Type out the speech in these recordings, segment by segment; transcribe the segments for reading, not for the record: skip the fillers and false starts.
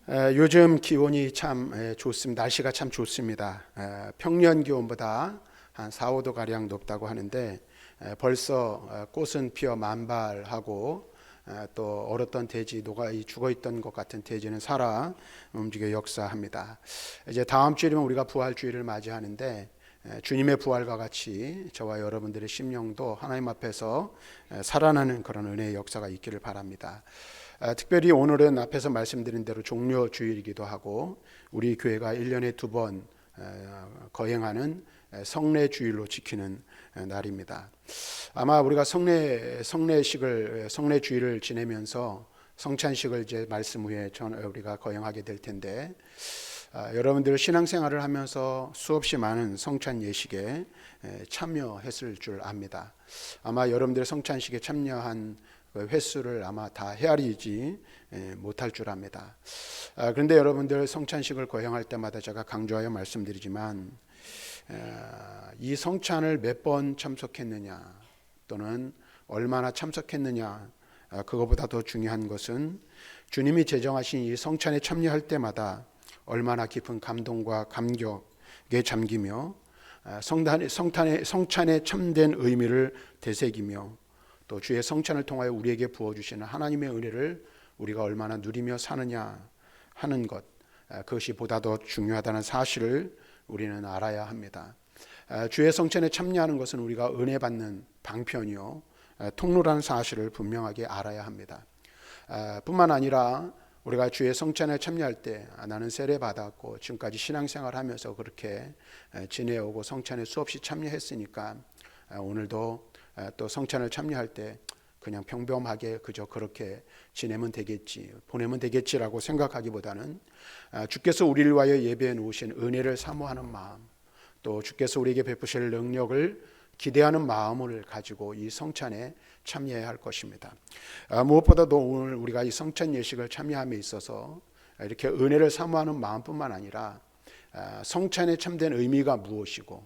요즘 기온이 참 좋습니다. 날씨가 참 좋습니다. 평년 기온보다 한 4, 5도 가량 높다고 하는데 벌써 꽃은 피어 만발하고 또 얼었던 대지, 녹아 죽어있던 것 같은 대지는 살아 움직여 역사합니다. 이제 다음 주이면 우리가 부활주의를 맞이하는데 주님의 부활과 같이 저와 여러분들의 심령도 하나님 앞에서 살아나는 그런 은혜의 역사가 있기를 바랍니다. 특별히 오늘은 앞에서 말씀드린 대로 종료주일이기도 하고 우리 교회가 1년에 2번 거행하는 성례주일로 지키는 날입니다. 아마 우리가 성례주일을 지내면서 성찬식을 이제 말씀 후에 우리가 거행하게 될 텐데 여러분들 신앙생활을 하면서 수없이 많은 성찬 예식에 참여했을 줄 압니다. 아마 여러분들 성찬식에 참여한 횟수를 아마 다 헤아리지 못할 줄 압니다. 그런데 여러분들 성찬식을 거행할 때마다 제가 강조하여 말씀드리지만 이 성찬을 몇 번 참석했느냐 또는 얼마나 참석했느냐, 그것보다 더 중요한 것은 주님이 제정하신 이 성찬에 참여할 때마다 얼마나 깊은 감동과 감격에 잠기며 성찬의 참된 의미를 되새기며 또 주의 성찬을 통하여 우리에게 부어주시는 하나님의 은혜를 우리가 얼마나 누리며 사느냐 하는 것, 그것이 보다 더 중요하다는 사실을 우리는 알아야 합니다. 주의 성찬에 참여하는 것은 우리가 은혜 받는 방편이요 통로라는 사실을 분명하게 알아야 합니다. 뿐만 아니라 우리가 주의 성찬에 참여할 때 나는 세례 받았고 지금까지 신앙생활 하면서 그렇게 지내오고 성찬에 수없이 참여했으니까 오늘도 또 성찬을 참여할 때 그냥 평범하게 그저 그렇게 지내면 되겠지, 보내면 되겠지라고 생각하기보다는 주께서 우리를 위하여 예배해 놓으신 은혜를 사모하는 마음, 또 주께서 우리에게 베푸실 능력을 기대하는 마음을 가지고 이 성찬에 참여해야 할 것입니다. 무엇보다도 오늘 우리가 이 성찬 예식을 참여함에 있어서 이렇게 은혜를 사모하는 마음뿐만 아니라 성찬에 참된 의미가 무엇이고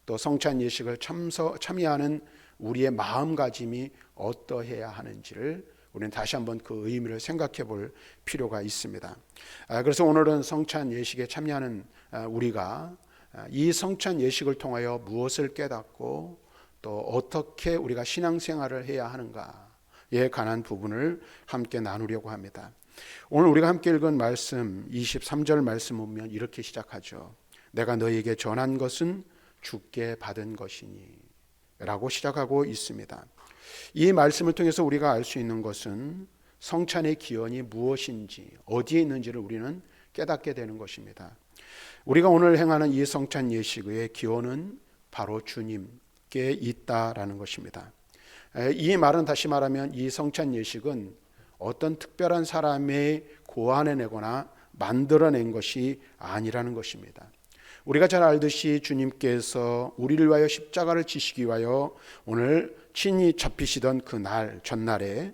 또 성찬 예식을 참여하는 우리의 마음가짐이 어떠해야 하는지를 우리는 다시 한번 그 의미를 생각해 볼 필요가 있습니다. 그래서 오늘은 성찬 예식에 참여하는 우리가 이 성찬 예식을 통하여 무엇을 깨닫고 또 어떻게 우리가 신앙생활을 해야 하는가에 관한 부분을 함께 나누려고 합니다. 오늘 우리가 함께 읽은 말씀 23절 말씀 보면 이렇게 시작하죠. 내가 너희에게 전한 것은 주께 받은 것이니 라고 시작하고 있습니다. 이 말씀을 통해서 우리가 알 수 있는 것은 성찬의 기원이 무엇인지, 어디에 있는지를 우리는 깨닫게 되는 것입니다. 우리가 오늘 행하는 이 성찬 예식의 기원은 바로 주님께 있다라는 것입니다. 이 말은 다시 말하면 이 성찬 예식은 어떤 특별한 사람의 고안해내거나 만들어낸 것이 아니라는 것입니다. 우리가 잘 알듯이 주님께서 우리를 위하여 십자가를 지시기 위하여 오늘 친히 잡히시던 그 날 전날에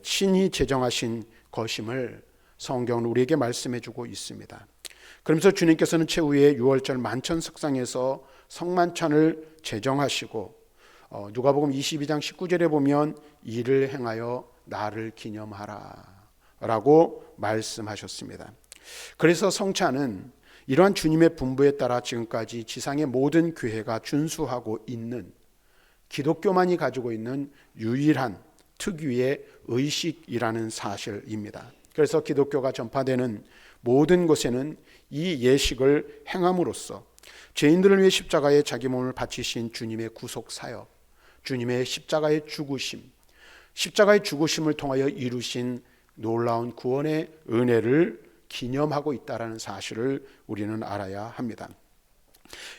친히 제정하신 것임을 성경은 우리에게 말씀해 주고 있습니다. 그러면서 주님께서는 최후의 6월절 만천석상에서 성만찬을 제정하시고 누가복음 22장 19절에 보면 이를 행하여 나를 기념하라 라고 말씀하셨습니다. 그래서 성찬은 이러한 주님의 분부에 따라 지금까지 지상의 모든 교회가 준수하고 있는, 기독교만이 가지고 있는 유일한 특유의 의식이라는 사실입니다. 그래서 기독교가 전파되는 모든 곳에는 이 예식을 행함으로써 죄인들을 위해 십자가에 자기 몸을 바치신 주님의 구속 사역, 주님의 십자가의 죽으심, 십자가의 죽으심을 통하여 이루신 놀라운 구원의 은혜를 기념하고 있다는 사실을 우리는 알아야 합니다.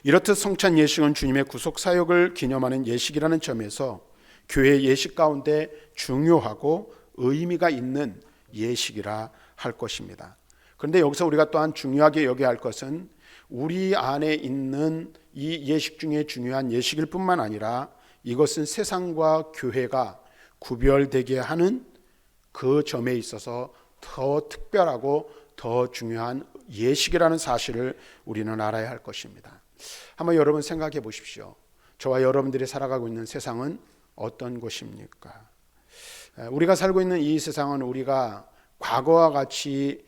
이렇듯 성찬 예식은 주님의 구속 사역을 기념하는 예식이라는 점에서 교회 예식 가운데 중요하고 의미가 있는 예식이라 할 것입니다. 그런데 여기서 우리가 또한 중요하게 여겨야 할 것은 우리 안에 있는 이 예식 중에 중요한 예식일 뿐만 아니라 이것은 세상과 교회가 구별되게 하는 그 점에 있어서 더 특별하고 더 중요한 예식이라는 사실을 우리는 알아야 할 것입니다. 한번 여러분 생각해 보십시오. 저와 여러분들이 살아가고 있는 세상은 어떤 곳입니까? 우리가 살고 있는 이 세상은 우리가 과거와 같이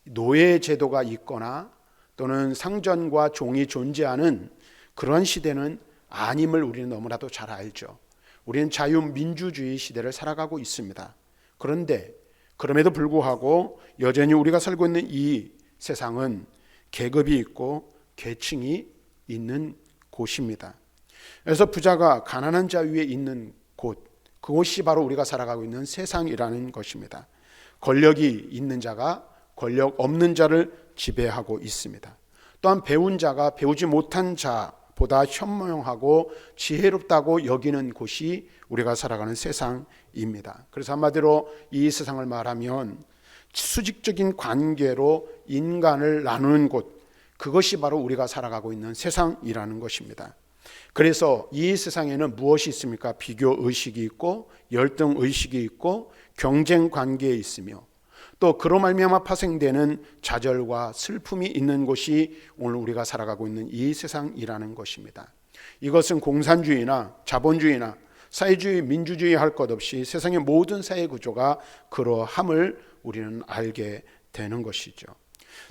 노예 제도가 있거나 또는 상전과 종이 존재하는 그런 시대는 아님을 우리는 너무나도 잘 알죠. 우리는 자유민주주의 시대를 살아가고 있습니다. 그런데 그럼에도 불구하고 여전히 우리가 살고 있는 이 세상은 계급이 있고 계층이 있는 곳입니다. 그래서 부자가 가난한 자 위에 있는 곳, 그곳이 바로 우리가 살아가고 있는 세상이라는 것입니다. 권력이 있는 자가 권력 없는 자를 지배하고 있습니다. 또한 배운 자가 배우지 못한 자보다 현명하고 지혜롭다고 여기는 곳이 우리가 살아가는 세상입니다. 그래서 한마디로 이 세상을 말하면 수직적인 관계로 인간을 나누는 곳, 그것이 바로 우리가 살아가고 있는 세상이라는 것입니다. 그래서 이 세상에는 무엇이 있습니까? 비교의식이 있고 열등의식이 있고 경쟁관계에 있으며 또 그로 말미암아 파생되는 좌절과 슬픔이 있는 곳이 오늘 우리가 살아가고 있는 이 세상이라는 것입니다. 이것은 공산주의나 자본주의나 사회주의, 민주주의 할 것 없이 세상의 모든 사회 구조가 그러함을 우리는 알게 되는 것이죠.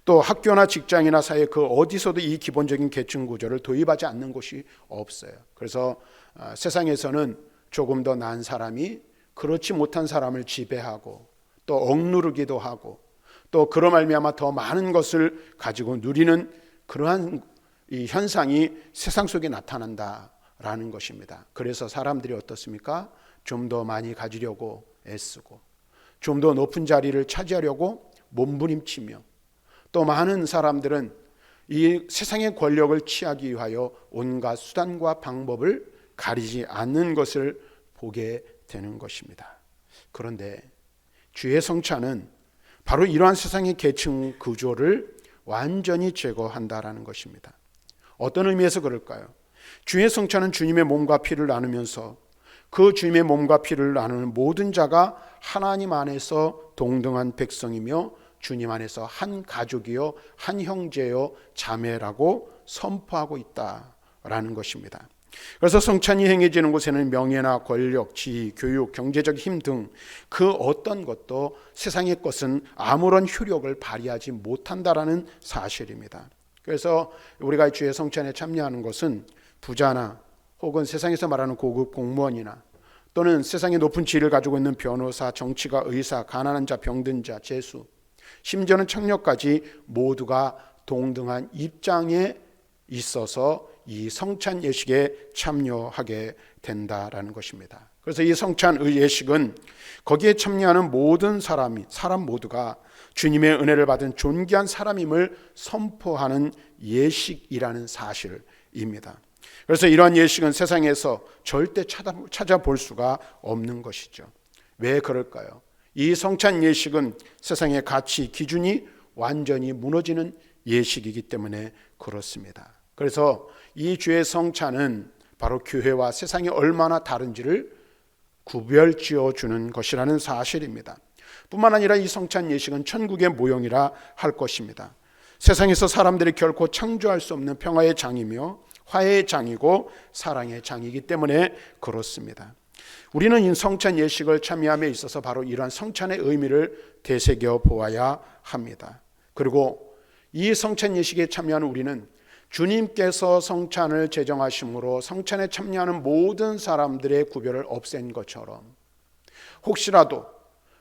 또 학교나 직장이나 사회 그 어디서도 이 기본적인 계층 구조를 도입하지 않는 곳이 없어요. 그래서 세상에서는 조금 더 나은 사람이 그렇지 못한 사람을 지배하고 또 억누르기도 하고 또 그로 말미암아 더 많은 것을 가지고 누리는 그러한 이 현상이 세상 속에 나타난다라는 것입니다. 그래서 사람들이 어떻습니까? 좀 더 많이 가지려고 애쓰고 좀 더 높은 자리를 차지하려고 몸부림치며 또 많은 사람들은 이 세상의 권력을 취하기 위하여 온갖 수단과 방법을 가리지 않는 것을 보게 되는 것입니다. 그런데 주의 성찬은 바로 이러한 세상의 계층 구조를 완전히 제거한다라는 것입니다. 어떤 의미에서 그럴까요? 주의 성찬은 주님의 몸과 피를 나누면서 그 주님의 몸과 피를 나누는 모든 자가 하나님 안에서 동등한 백성이며 주님 안에서 한 가족이요 한 형제요 자매라고 선포하고 있다라는 것입니다. 그래서 성찬이 행해지는 곳에는 명예나 권력, 지위, 교육, 경제적 힘 등 그 어떤 것도 세상의 것은 아무런 효력을 발휘하지 못한다라는 사실입니다. 그래서 우리가 주의 성찬에 참여하는 것은 부자나 혹은 세상에서 말하는 고급 공무원이나 또는 세상의 높은 지위를 가지고 있는 변호사, 정치가, 의사, 가난한 자, 병든 자, 재수, 심지어는 청년까지 모두가 동등한 입장에 있어서 이 성찬 예식에 참여하게 된다라는 것입니다. 그래서 이 성찬 예식은 거기에 참여하는 모든 사람 모두가 주님의 은혜를 받은 존귀한 사람임을 선포하는 예식이라는 사실입니다. 그래서 이러한 예식은 세상에서 절대 찾아볼 수가 없는 것이죠. 왜 그럴까요? 이 성찬 예식은 세상의 가치 기준이 완전히 무너지는 예식이기 때문에 그렇습니다. 그래서 이 주의 성찬은 바로 교회와 세상이 얼마나 다른지를 구별지어 주는 것이라는 사실입니다. 뿐만 아니라 이 성찬 예식은 천국의 모형이라 할 것입니다. 세상에서 사람들이 결코 창조할 수 없는 평화의 장이며 화해의 장이고 사랑의 장이기 때문에 그렇습니다. 우리는 이 성찬 예식을 참여함에 있어서 바로 이러한 성찬의 의미를 되새겨 보아야 합니다. 그리고 이 성찬 예식에 참여하는 우리는 주님께서 성찬을 제정하심으로 성찬에 참여하는 모든 사람들의 구별을 없앤 것처럼 혹시라도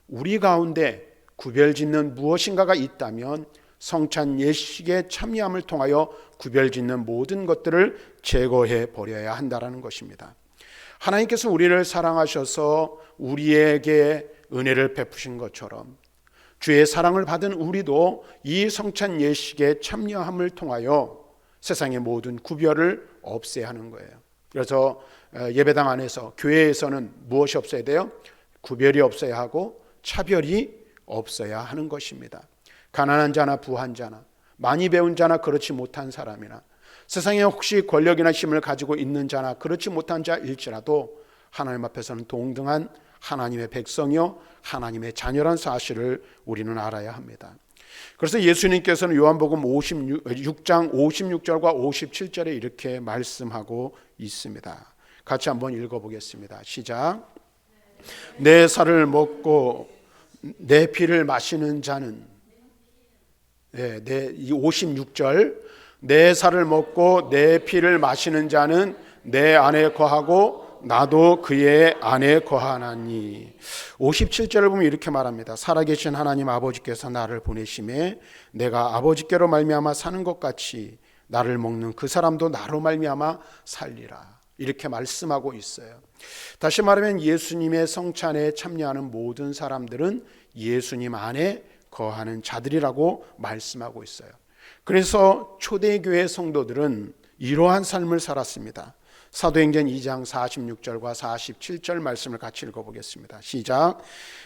우리 가운데 구별짓는 무엇인가가 있다면 성찬 예식에 참여함을 통하여 구별짓는 모든 것들을 제거해 버려야 한다는 것입니다. 하나님께서 우리를 사랑하셔서 우리에게 은혜를 베푸신 것처럼 주의 사랑을 받은 우리도 이 성찬 예식에 참여함을 통하여 세상의 모든 구별을 없애야 하는 거예요. 그래서 예배당 안에서 교회에서는 무엇이 없어야 돼요? 구별이 없어야 하고 차별이 없어야 하는 것입니다. 가난한 자나 부한 자나 많이 배운 자나 그렇지 못한 사람이나 세상에 혹시 권력이나 힘을 가지고 있는 자나 그렇지 못한 자일지라도 하나님 앞에서는 동등한 하나님의 백성이요 하나님의 자녀란 사실을 우리는 알아야 합니다. 그래서 예수님께서는 요한복음 6장 56절과 57절에 이렇게 말씀하고 있습니다. 같이 한번 읽어보겠습니다. 시작. 내 살을 먹고 내 피를 마시는 자는 이 56절, 내 살을 먹고 내 피를 마시는 자는 내 안에 거하고 나도 그의 안에 거하나니. 57절을 보면 이렇게 말합니다. 살아계신 하나님 아버지께서 나를 보내심에 내가 아버지께로 말미암아 사는 것 같이 나를 먹는 그 사람도 나로 말미암아 살리라. 이렇게 말씀하고 있어요. 다시 말하면 예수님의 성찬에 참여하는 모든 사람들은 예수님 안에 거하는 자들이라고 말씀하고 있어요. 그래서 초대교회 성도들은 이러한 삶을 살았습니다. 사도행전 2장 46절과 47절 말씀을 같이 읽어보겠습니다. 시작.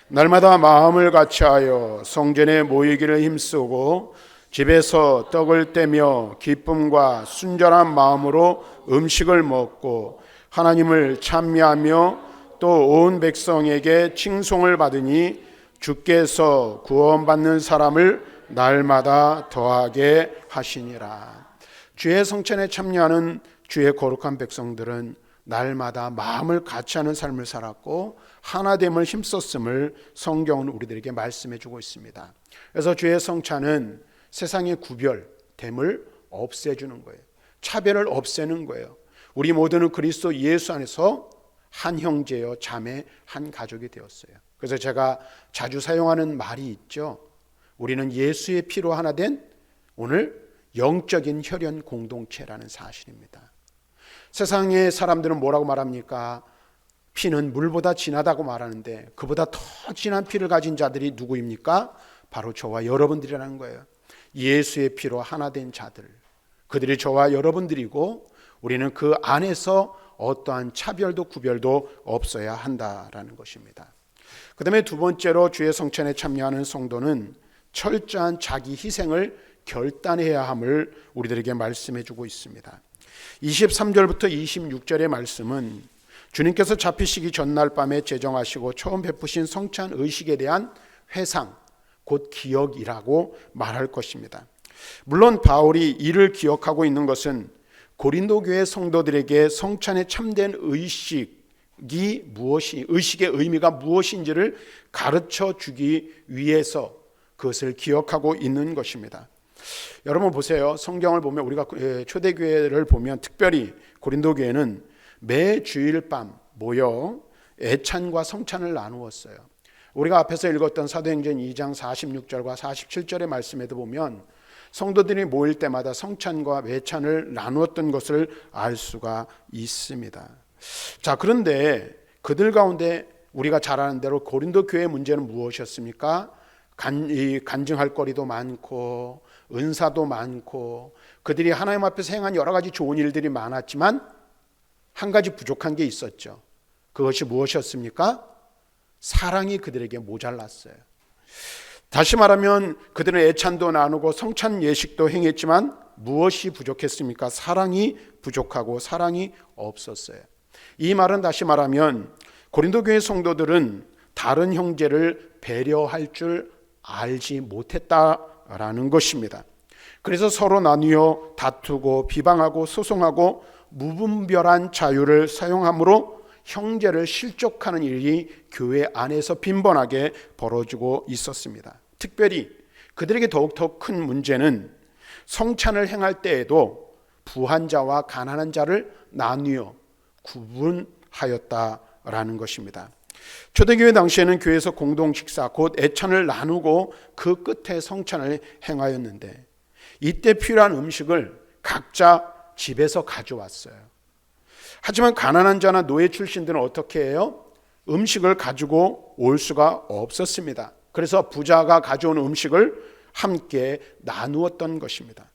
날마다 마음을 같이하여 성전에 모이기를 힘쓰고 집에서 떡을 떼며 기쁨과 순전한 마음으로 음식을 먹고 하나님을 찬미하며 또 온 백성에게 칭송을 받으니 주께서 구원받는 사람을 날마다 더하게 하시니라. 주의 성찬에 참여하는 주의 거룩한 백성들은 날마다 마음을 같이하는 삶을 살았고 하나됨을 힘썼음을 성경은 우리들에게 말씀해 주고 있습니다. 그래서 주의 성찬은 세상의 구별됨을 없애주는 거예요. 차별을 없애는 거예요. 우리 모두는 그리스도 예수 안에서 한 형제요 자매 한 가족이 되었어요. 그래서 제가 자주 사용하는 말이 있죠. 우리는 예수의 피로 하나 된 오늘 영적인 혈연 공동체라는 사실입니다. 세상의 사람들은 뭐라고 말합니까? 피는 물보다 진하다고 말하는데 그보다 더 진한 피를 가진 자들이 누구입니까? 바로 저와 여러분들이라는 거예요. 예수의 피로 하나 된 자들, 그들이 저와 여러분들이고 우리는 그 안에서 어떠한 차별도 구별도 없어야 한다라는 것입니다. 그 다음에 두 번째로 주의 성찬에 참여하는 성도는 철저한 자기 희생을 결단해야 함을 우리들에게 말씀해 주고 있습니다. 23절부터 26절의 말씀은 주님께서 잡히시기 전날 밤에 제정하시고 처음 베푸신 성찬 의식에 대한 회상, 곧 기억이라고 말할 것입니다. 물론 바울이 이를 기억하고 있는 것은 고린도 교회 성도들에게 성찬에 참된 의식의 의미가 무엇인지를 가르쳐 주기 위해서 그것을 기억하고 있는 것입니다. 여러분 보세요. 성경을 보면 우리가 초대교회를 보면 특별히 고린도 교회는 매 주일 밤 모여 애찬과 성찬을 나누었어요. 우리가 앞에서 읽었던 사도행전 2장 46절과 47절의 말씀에도 보면 성도들이 모일 때마다 성찬과 매찬을 나누었던 것을 알 수가 있습니다. 자, 그런데 그들 가운데 우리가 잘 아는 대로 고린도 교회의 문제는 무엇이었습니까? 간증할 거리도 많고 은사도 많고 그들이 하나님 앞에서 행한 여러 가지 좋은 일들이 많았지만 한 가지 부족한 게 있었죠. 그것이 무엇이었습니까? 사랑이 그들에게 모자랐어요. 다시 말하면 그들은 애찬도 나누고 성찬 예식도 행했지만 무엇이 부족했습니까? 사랑이 부족하고 사랑이 없었어요. 이 말은 다시 말하면 고린도 교회 성도들은 다른 형제를 배려할 줄 알지 못했다라는 것입니다. 그래서 서로 나뉘어 다투고 비방하고 소송하고 무분별한 자유를 사용함으로 형제를 실족하는 일이 교회 안에서 빈번하게 벌어지고 있었습니다. 특별히 그들에게 더욱더 큰 문제는 성찬을 행할 때에도 부한 자와 가난한 자를 나뉘어 구분하였다라는 것입니다. 초대교회 당시에는 교회에서 공동 식사 곧 애찬을 나누고 그 끝에 성찬을 행하였는데 이때 필요한 음식을 각자 집에서 가져왔어요. 하지만 가난한 자나 노예 출신들은 어떻게 해요? 음식을 가지고 올 수가 없었습니다. 그래서 부자가 가져온 음식을 함께 나누었던 것입니다.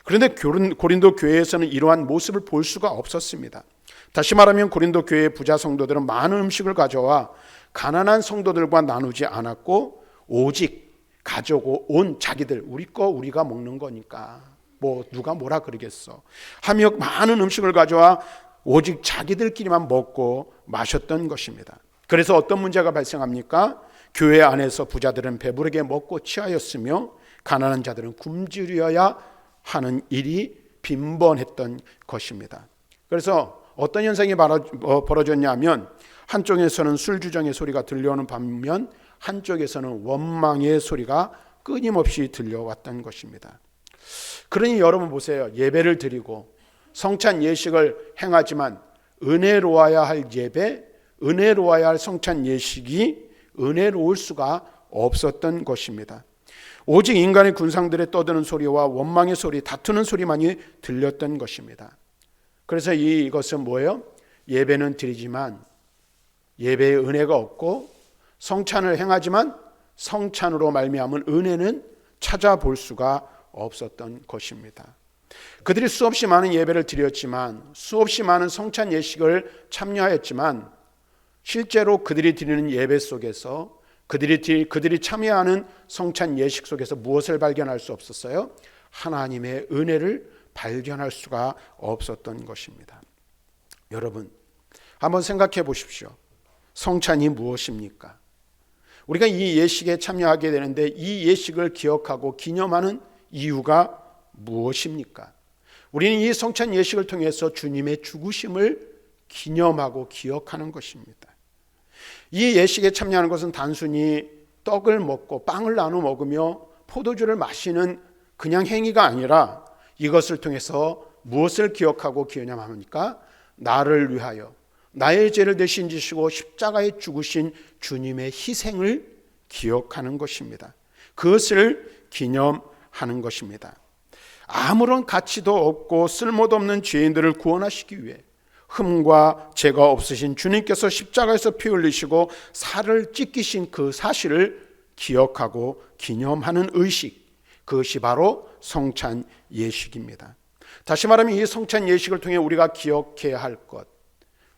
그런데 고린도 교회에서는 이러한 모습을 볼 수가 없었습니다. 다시 말하면 고린도 교회의 부자 성도들은 많은 음식을 가져와 가난한 성도들과 나누지 않았고 오직 가져고 온 자기들, 우리 거 우리가 먹는 거니까 뭐 누가 뭐라 그러겠어 하며 많은 음식을 가져와 오직 자기들끼리만 먹고 마셨던 것입니다. 그래서 어떤 문제가 발생합니까? 교회 안에서 부자들은 배부르게 먹고 취하였으며 가난한 자들은 굶주려야 하는 일이 빈번했던 것입니다. 그래서 어떤 현상이 벌어졌냐면 한쪽에서는 술주정의 소리가 들려오는 반면 한쪽에서는 원망의 소리가 끊임없이 들려왔던 것입니다. 그러니 여러분 보세요. 예배를 드리고 성찬 예식을 행하지만 은혜로워야 할 예배, 은혜로워야 할 성찬 예식이 은혜로울 수가 없었던 것입니다. 오직 인간의 군상들의 떠드는 소리와 원망의 소리, 다투는 소리만이 들렸던 것입니다. 그래서 이것은 뭐예요? 예배는 드리지만 예배의 은혜가 없고 성찬을 행하지만 성찬으로 말미암은 은혜는 찾아볼 수가 없었던 것입니다. 그들이 수없이 많은 예배를 드렸지만 수없이 많은 성찬 예식을 참여하였지만 실제로 그들이 드리는 예배 속에서 그들이 참여하는 성찬 예식 속에서 무엇을 발견할 수 없었어요? 하나님의 은혜를 발견할 수가 없었던 것입니다. 여러분, 한번 생각해 보십시오. 성찬이 무엇입니까? 우리가 이 예식에 참여하게 되는데 이 예식을 기억하고 기념하는 이유가 무엇입니까? 우리는 이 성찬 예식을 통해서 주님의 죽으심을 기념하고 기억하는 것입니다. 이 예식에 참여하는 것은 단순히 떡을 먹고 빵을 나눠 먹으며 포도주를 마시는 그냥 행위가 아니라 이것을 통해서 무엇을 기억하고 기념합니까? 나를 위하여 나의 죄를 대신 지시고 십자가에 죽으신 주님의 희생을 기억하는 것입니다. 그것을 기념하는 것입니다. 아무런 가치도 없고 쓸모도 없는 죄인들을 구원하시기 위해 흠과 죄가 없으신 주님께서 십자가에서 피 흘리시고 살을 찢기신 그 사실을 기억하고 기념하는 의식, 그것이 바로 성찬 예식입니다. 다시 말하면 이 성찬 예식을 통해 우리가 기억해야 할 것,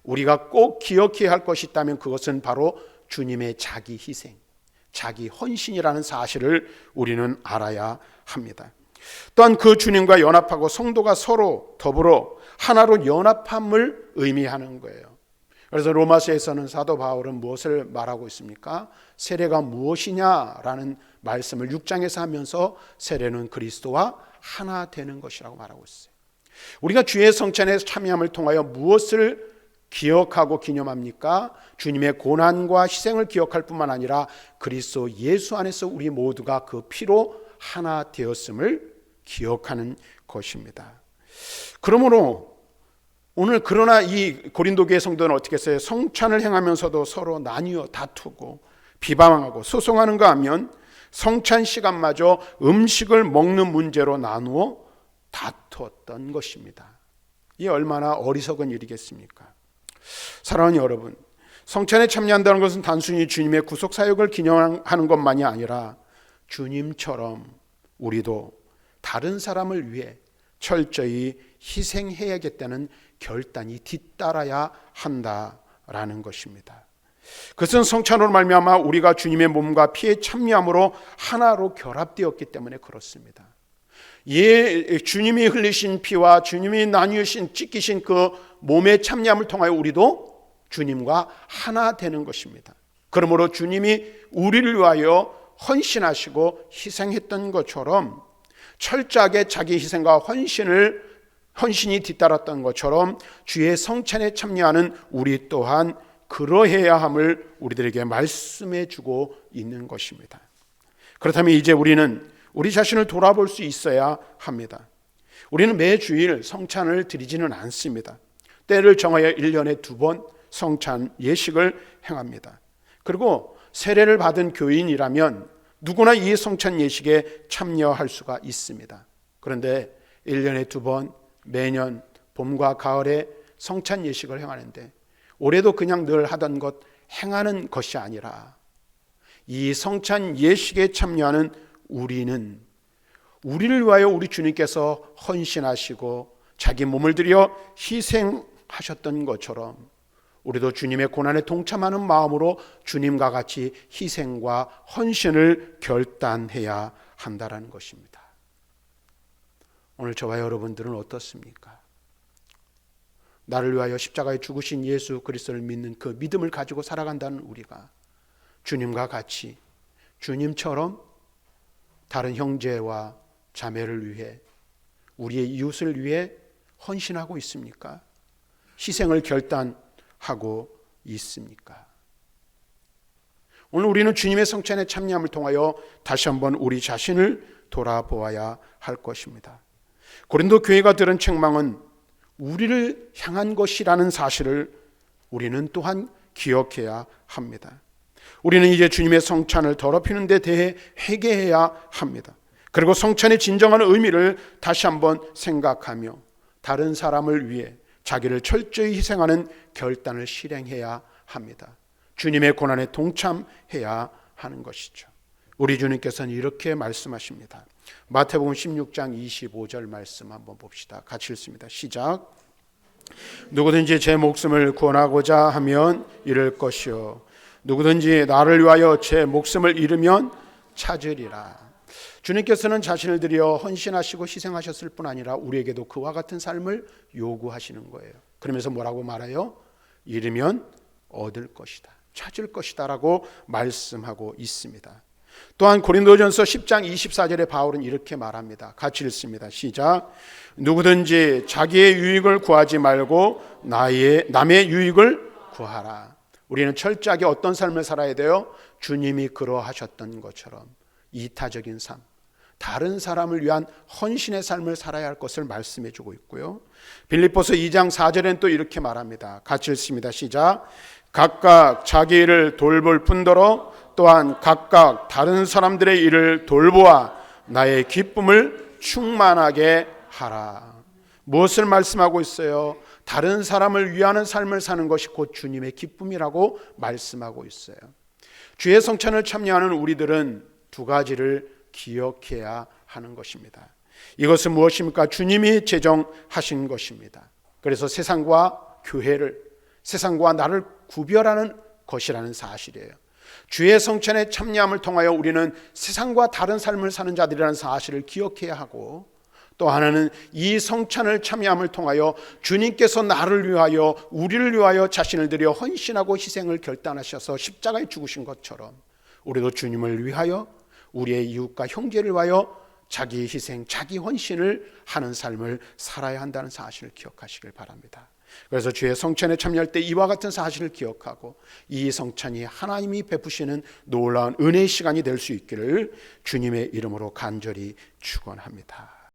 우리가 꼭 기억해야 할 것이 있다면 그것은 바로 주님의 자기 희생, 자기 헌신이라는 사실을 우리는 알아야 합니다. 또한 그 주님과 연합하고 성도가 서로 더불어 하나로 연합함을 의미하는 거예요. 그래서 로마서에서는 사도 바울은 무엇을 말하고 있습니까? 세례가 무엇이냐라는 말씀을 6장에서 하면서 세례는 그리스도와 하나 되는 것이라고 말하고 있어요. 우리가 주의 성찬에 참여함을 통하여 무엇을 기억하고 기념합니까? 주님의 고난과 희생을 기억할 뿐만 아니라 그리스도 예수 안에서 우리 모두가 그 피로 하나 되었음을 기억하는 것입니다. 그러므로 오늘 그러나 이 고린도 교회 성도는 어떻게 했어요? 성찬을 행하면서도 서로 나뉘어 다투고 비방하고 소송하는가 하면 성찬 시간마저 음식을 먹는 문제로 나누어 다투었던 것입니다. 이게 얼마나 어리석은 일이겠습니까? 사랑하는 여러분, 성찬에 참여한다는 것은 단순히 주님의 구속 사역을 기념하는 것만이 아니라 주님처럼 우리도 다른 사람을 위해 철저히 희생해야겠다는 결단이 뒤따라야 한다라는 것입니다. 그것은 성찬으로 말미암아 우리가 주님의 몸과 피에 참여함으로 하나로 결합되었기 때문에 그렇습니다. 주님이 흘리신 피와 주님이 나누신 찢기신 그 몸의 참여함을 통하여 우리도 주님과 하나 되는 것입니다. 그러므로 주님이 우리를 위하여 헌신하시고 희생했던 것처럼 철저하게 자기 희생과 헌신이 뒤따랐던 것처럼 주의 성찬에 참여하는 우리 또한 그러해야 함을 우리들에게 말씀해 주고 있는 것입니다. 그렇다면 이제 우리는 우리 자신을 돌아볼 수 있어야 합니다. 우리는 매주일 성찬을 드리지는 않습니다. 때를 정하여 1년에 2번 성찬 예식을 행합니다. 그리고 세례를 받은 교인이라면 누구나 이 성찬 예식에 참여할 수가 있습니다. 그런데 1년에 2번 매년 봄과 가을에 성찬 예식을 행하는데 올해도 그냥 늘 하던 것 행하는 것이 아니라 이 성찬 예식에 참여하는 우리는 우리를 위하여 우리 주님께서 헌신하시고 자기 몸을 들여 희생하셨던 것처럼 우리도 주님의 고난에 동참하는 마음으로 주님과 같이 희생과 헌신을 결단해야 한다는 것입니다. 오늘 저와 여러분들은 어떻습니까? 나를 위하여 십자가에 죽으신 예수 그리스도를 믿는 그 믿음을 가지고 살아간다는 우리가 주님과 같이 주님처럼 다른 형제와 자매를 위해 우리의 이웃을 위해 헌신하고 있습니까? 희생을 결단하고 있습니까? 오늘 우리는 주님의 성찬의 참여함을 통하여 다시 한번 우리 자신을 돌아보아야 할 것입니다. 고린도 교회가 들은 책망은 우리를 향한 것이라는 사실을 우리는 또한 기억해야 합니다. 우리는 이제 주님의 성찬을 더럽히는 데 대해 회개해야 합니다. 그리고 성찬의 진정한 의미를 다시 한번 생각하며 다른 사람을 위해 자기를 철저히 희생하는 결단을 실행해야 합니다. 주님의 고난에 동참해야 하는 것이죠. 우리 주님께서는 이렇게 말씀하십니다. 마태복음 16장 25절 말씀 한번 봅시다. 같이 읽습니다. 시작. 누구든지 제 목숨을 구원하고자 하면 잃을 것이요 누구든지 나를 위하여 제 목숨을 잃으면 찾으리라. 주님께서는 자신을 들여 헌신하시고 희생하셨을 뿐 아니라 우리에게도 그와 같은 삶을 요구하시는 거예요. 그러면서 뭐라고 말해요? 잃으면 얻을 것이다, 찾을 것이다 라고 말씀하고 있습니다. 또한 고린도전서 10장 24절에 바울은 이렇게 말합니다. 같이 읽습니다. 시작. 누구든지 자기의 유익을 구하지 말고 남의 유익을 구하라. 우리는 철저하게 어떤 삶을 살아야 돼요? 주님이 그러하셨던 것처럼 이타적인 삶, 다른 사람을 위한 헌신의 삶을 살아야 할 것을 말씀해 주고 있고요. 빌립보서 2장 4절엔 또 이렇게 말합니다. 같이 읽습니다. 시작. 각각 자기 일을 돌볼 뿐더러 또한 각각 다른 사람들의 일을 돌보아 나의 기쁨을 충만하게 하라. 무엇을 말씀하고 있어요? 다른 사람을 위하는 삶을 사는 것이 곧 주님의 기쁨이라고 말씀하고 있어요. 주의 성찬을 참여하는 우리들은 두 가지를 기억해야 하는 것입니다. 이것은 무엇입니까? 주님이 제정하신 것입니다. 그래서 세상과 교회를, 세상과 나를 구별하는 것이라는 사실이에요. 주의 성찬에 참여함을 통하여 우리는 세상과 다른 삶을 사는 자들이라는 사실을 기억해야 하고, 또 하나는 이 성찬을 참여함을 통하여 주님께서 나를 위하여, 우리를 위하여 자신을 들여 헌신하고 희생을 결단하셔서 십자가에 죽으신 것처럼 우리도 주님을 위하여, 우리의 이웃과 형제를 위하여 자기 희생, 자기 헌신을 하는 삶을 살아야 한다는 사실을 기억하시길 바랍니다. 그래서 주의 성찬에 참여할 때 이와 같은 사실을 기억하고 이 성찬이 하나님이 베푸시는 놀라운 은혜의 시간이 될 수 있기를 주님의 이름으로 간절히 축원합니다.